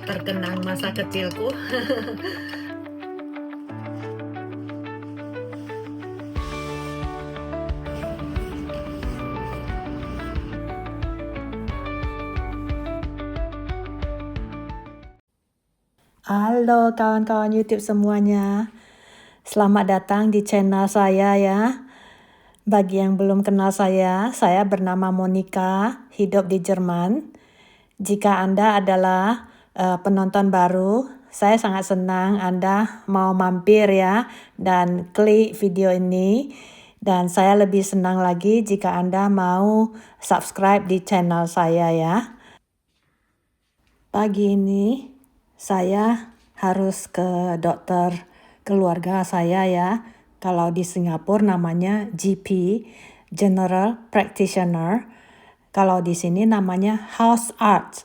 Terkenang masa kecilku. Halo kawan-kawan YouTube semuanya. Selamat datang di channel saya ya. Bagi yang belum kenal saya bernama Monica, hidup di Jerman. Jika Anda adalah penonton baru, saya sangat senang Anda mau mampir ya dan klik video ini. Dan saya lebih senang lagi jika Anda mau subscribe di channel saya ya. Pagi ini saya harus ke dokter keluarga saya ya. Kalau di Singapura namanya GP, General Practitioner. Kalau di sini namanya House Art.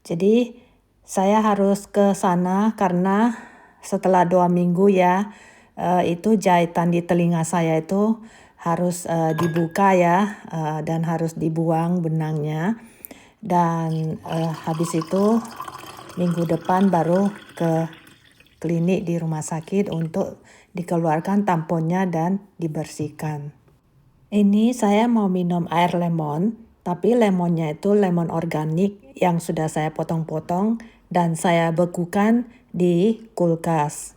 Jadi saya harus ke sana karena setelah 2 minggu ya, itu jahitan di telinga saya itu harus dibuka ya, dan harus dibuang benangnya. Dan habis itu minggu depan baru ke klinik di rumah sakit untuk dikeluarkan tamponnya dan dibersihkan. Ini saya mau minum air lemon, tapi lemonnya itu lemon organik yang sudah saya potong-potong dan saya bekukan di kulkas.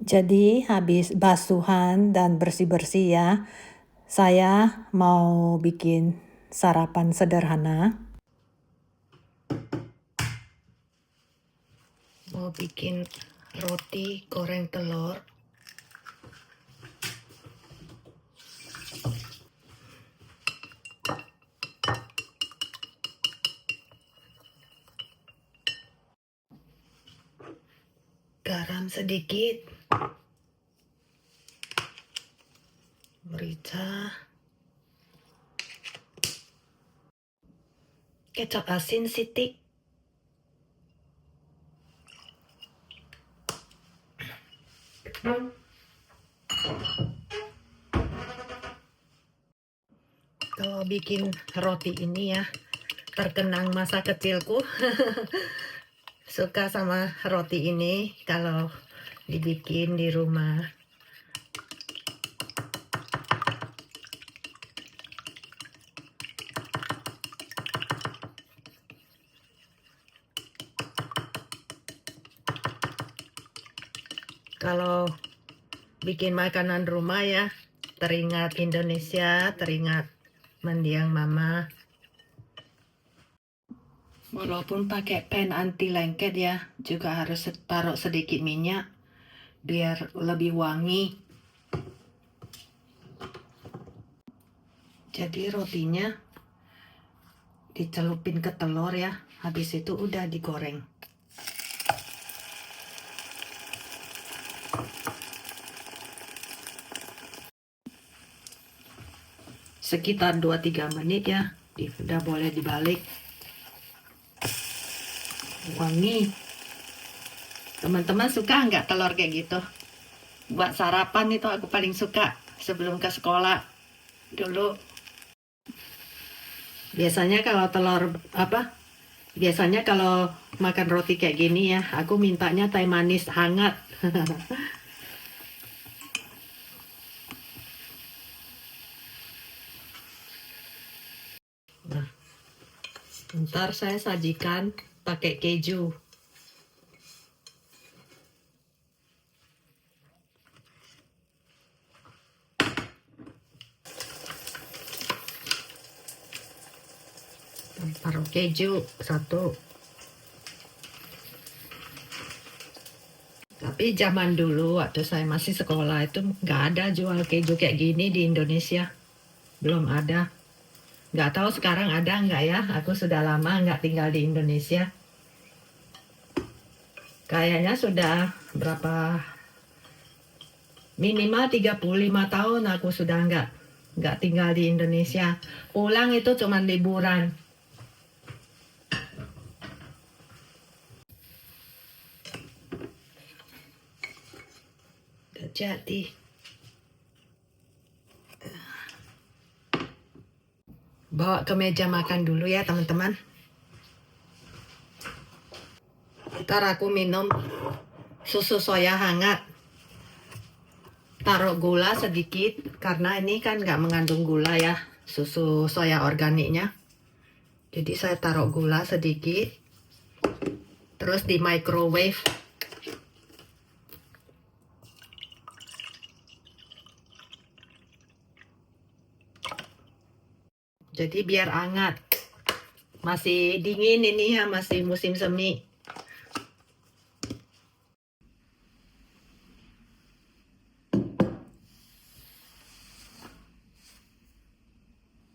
Jadi habis basuhan dan bersih-bersih ya, saya mau bikin sarapan sederhana. Mau bikin roti goreng telur. Garam sedikit. Merica. Kecap asin sitik. Kalau bikin roti ini ya, terkenang masa kecilku. Suka sama roti ini kalau dibikin di rumah. Kalau bikin makanan rumah ya, teringat Indonesia, teringat mendiang mama. Walaupun pakai pan anti lengket ya, juga harus taruh sedikit minyak biar lebih wangi. Jadi rotinya dicelupin ke telur ya, habis itu udah digoreng. Sekitar 2-3 menit ya, udah boleh dibalik. Wangi. Teman-teman suka nggak telur kayak gitu? Buat sarapan itu aku paling suka sebelum ke sekolah dulu. Biasanya kalau biasanya kalau makan roti kayak gini ya, aku mintanya teh manis hangat. Nah, ntar saya sajikan pakai keju. Taruh keju 1. Tapi zaman dulu waktu saya masih sekolah itu nggak ada jual keju kayak gini di Indonesia. Belum ada. Nggak tahu sekarang ada nggak ya. Aku sudah lama nggak tinggal di Indonesia. Kayaknya sudah berapa, minimal 35 tahun aku sudah nggak tinggal di Indonesia. Pulang itu cuma liburan. Udah jadi. Bawa ke meja makan dulu ya teman-teman. Ntar aku minum susu soya hangat. Taruh gula sedikit, karena ini kan nggak mengandung gula ya, susu soya organiknya. Jadi saya taruh gula sedikit, terus di microwave. Jadi biar hangat. Masih dingin ini ya, masih musim semi.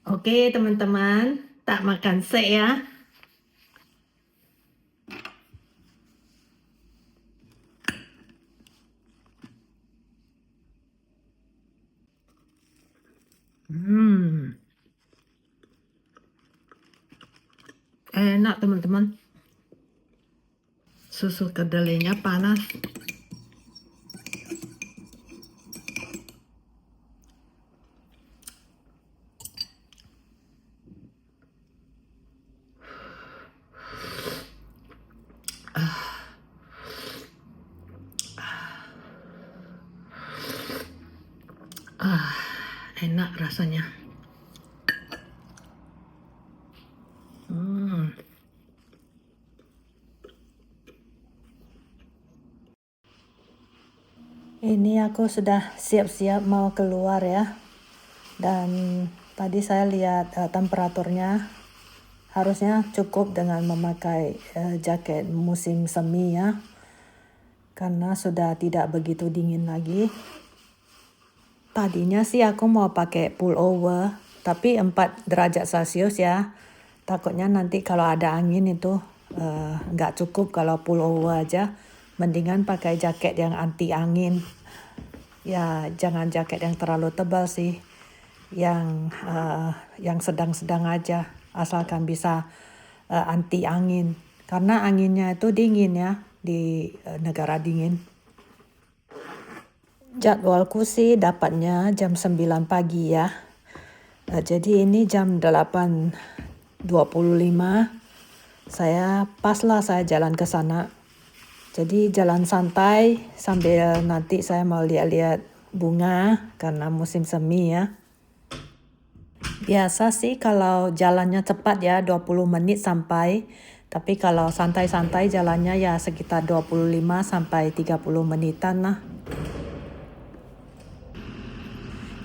Oke teman-teman, tak makan sek ya. Enak teman-teman. Susu kedelainya panas. Enak rasanya. Ini aku sudah siap-siap mau keluar ya. Dan tadi saya lihat temperaturnya harusnya cukup dengan memakai jaket musim semi ya. Karena sudah tidak begitu dingin lagi. Tadinya sih aku mau pakai pullover, tapi 4 derajat Celcius ya. Takutnya nanti kalau ada angin itu nggak cukup kalau pullover aja. Mendingan pakai jaket yang anti angin. Ya jangan jaket yang terlalu tebal sih. Yang sedang-sedang aja, asalkan bisa anti angin. Karena anginnya itu dingin ya, di negara dingin. Jadwalku sih dapatnya jam 9 pagi ya. Jadi ini jam 8.25. Saya jalan ke sana. Jadi jalan santai sambil nanti saya mau lihat-lihat bunga karena musim semi ya. Biasa sih kalau jalannya cepat ya 20 menit sampai. Tapi kalau santai-santai jalannya ya sekitar 25 sampai 30 menitan lah.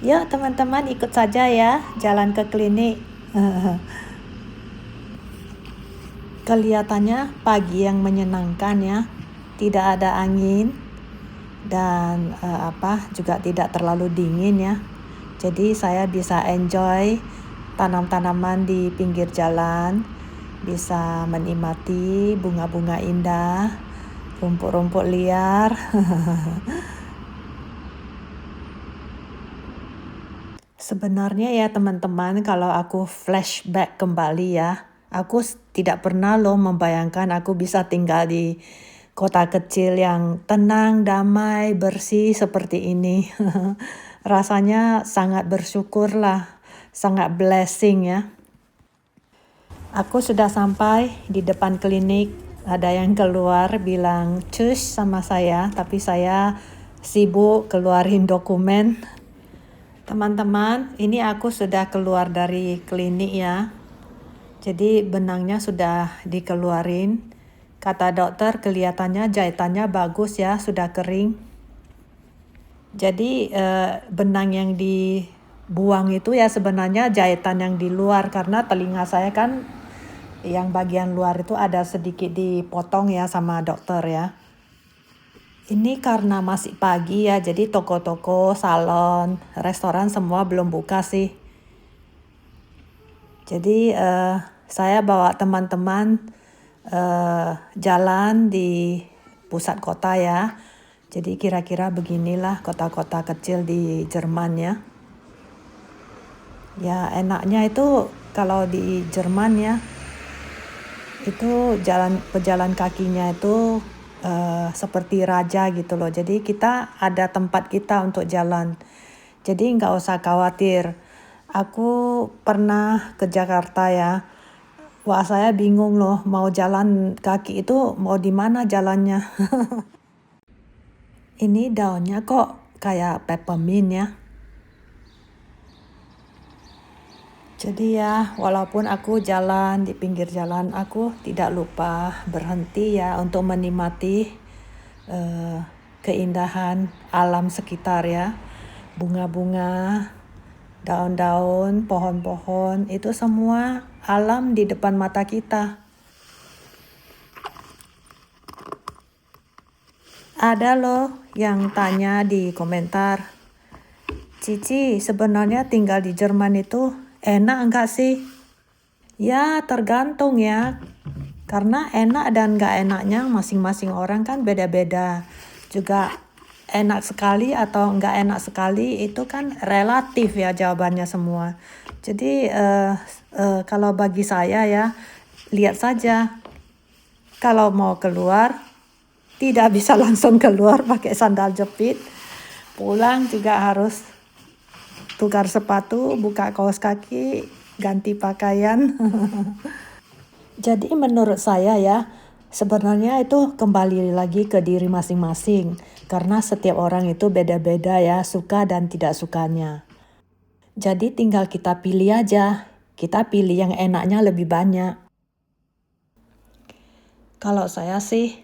Yuk teman-teman ikut saja ya jalan ke klinik. Kelihatannya pagi yang menyenangkan ya. Tidak ada angin dan juga tidak terlalu dingin ya. Jadi saya bisa enjoy tanam-tanaman di pinggir jalan, bisa menikmati bunga-bunga indah, rumput-rumput liar. Sebenarnya ya teman-teman, kalau aku flashback kembali ya, aku tidak pernah loh membayangkan aku bisa tinggal di kota kecil yang tenang, damai, bersih seperti ini. Rasanya sangat bersyukur lah, sangat blessing ya. Aku sudah sampai di depan klinik, ada yang keluar bilang cus sama saya, tapi saya sibuk keluarin dokumen. Teman-teman, ini aku sudah keluar dari klinik ya. Jadi benangnya sudah dikeluarin. Kata dokter kelihatannya jahitannya bagus ya, sudah kering. Jadi benang yang dibuang itu ya sebenarnya jahitan yang di luar, karena telinga saya kan yang bagian luar itu ada sedikit dipotong ya sama dokter ya. Ini karena masih pagi ya, jadi toko-toko, salon, restoran semua belum buka sih. Jadi saya bawa teman-teman jalan di pusat kota ya. Jadi kira-kira beginilah kota-kota kecil di Jerman ya. Ya enaknya itu kalau di Jerman ya, itu pejalan kakinya itu seperti raja gitu loh. Jadi kita ada tempat kita untuk jalan. Jadi nggak usah khawatir Aku pernah ke Jakarta ya. Wah, saya bingung loh, mau jalan kaki itu mau di mana jalannya. Ini daunnya kok kayak peppermint ya. Jadi ya, walaupun aku jalan di pinggir jalan, aku tidak lupa berhenti ya untuk menikmati keindahan alam sekitar ya. Bunga-bunga, daun-daun, pohon-pohon, itu semua alam di depan mata kita. Ada loh yang tanya di komentar, Cici sebenarnya tinggal di Jerman itu enak enggak sih? Ya tergantung ya, karena enak dan enggak enaknya masing-masing orang kan beda-beda. Juga enak sekali atau enggak enak sekali itu kan relatif ya jawabannya semua. Jadi kalau bagi saya ya, lihat saja. Kalau mau keluar, tidak bisa langsung keluar pakai sandal jepit. Pulang juga harus tukar sepatu, buka kaos kaki, ganti pakaian. Jadi menurut saya ya, sebenarnya itu kembali lagi ke diri masing-masing. Karena setiap orang itu beda-beda ya, suka dan tidak sukanya. Jadi tinggal kita pilih aja. Kita pilih yang enaknya lebih banyak. Kalau saya sih,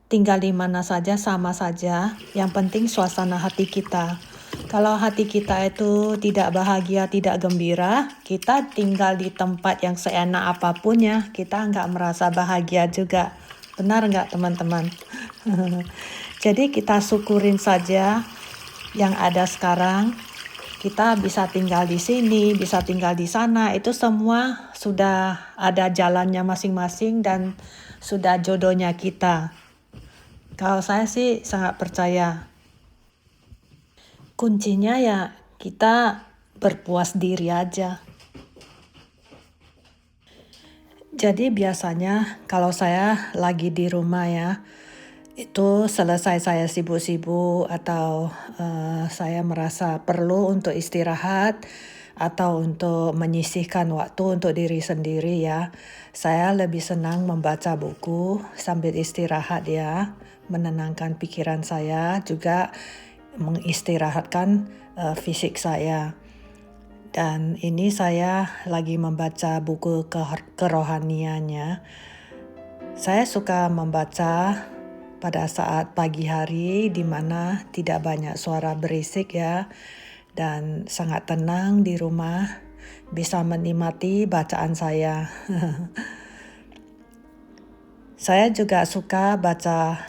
tinggal di mana saja sama saja. Yang penting suasana hati kita. Kalau hati kita itu tidak bahagia, tidak gembira, kita tinggal di tempat yang seenak apapun ya, kita nggak merasa bahagia juga. Benar nggak teman-teman? Jadi kita syukurin saja yang ada sekarang. Kita bisa tinggal di sini, bisa tinggal di sana. Itu semua sudah ada jalannya masing-masing dan sudah jodohnya kita. Kalau saya sih sangat percaya. Kuncinya ya kita berpuas diri aja. Jadi biasanya kalau saya lagi di rumah ya, itu selesai saya sibuk-sibuk atau saya merasa perlu untuk istirahat atau untuk menyisihkan waktu untuk diri sendiri ya. Saya lebih senang membaca buku sambil istirahat ya, menenangkan pikiran saya, juga mengistirahatkan fisik saya. Dan ini saya lagi membaca buku kerohaniannya. Saya suka membaca pada saat pagi hari di mana tidak banyak suara berisik ya, dan sangat tenang di rumah, bisa menikmati bacaan saya. Saya juga suka baca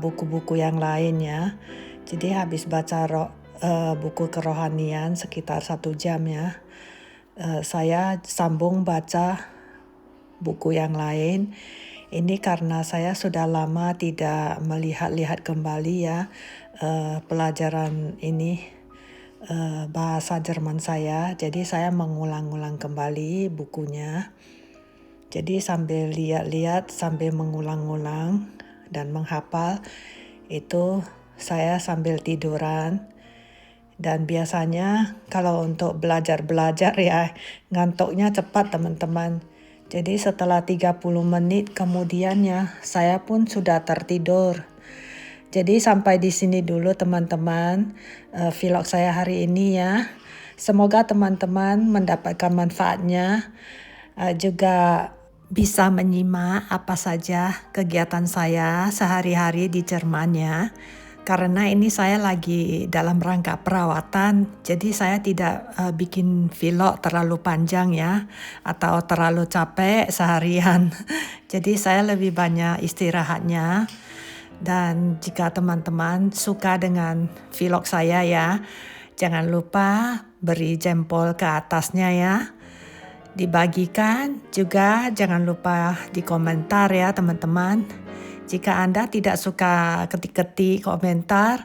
buku-buku yang lain ya. Jadi habis baca buku kerohanian sekitar 1 jam ya, saya sambung baca buku yang lain. Ini karena saya sudah lama tidak melihat-lihat kembali ya pelajaran ini, bahasa Jerman saya. Jadi saya mengulang-ulang kembali bukunya. Jadi sambil lihat-lihat, sambil mengulang-ulang dan menghafal, itu saya sambil tiduran. Dan biasanya kalau untuk belajar ya, ngantuknya cepat teman-teman. Jadi setelah 30 menit kemudiannya saya pun sudah tertidur. Jadi sampai di sini dulu teman-teman vlog saya hari ini ya. Semoga teman-teman mendapatkan manfaatnya, juga bisa menyimak apa saja kegiatan saya sehari-hari di Jerman ya. Karena ini saya lagi dalam rangka perawatan, jadi saya tidak bikin vlog terlalu panjang ya, atau terlalu capek seharian. Jadi saya lebih banyak istirahatnya. Dan jika teman-teman suka dengan vlog saya ya, jangan lupa beri jempol ke atasnya ya. Dibagikan juga, jangan lupa di komentar ya teman-teman. Jika Anda tidak suka ketik-ketik komentar,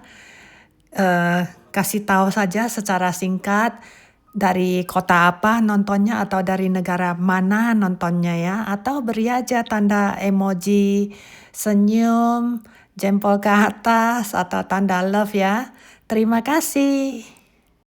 kasih tahu saja secara singkat dari kota apa nontonnya atau dari negara mana nontonnya ya. Atau beri aja tanda emoji senyum, jempol ke atas atau tanda love ya. Terima kasih.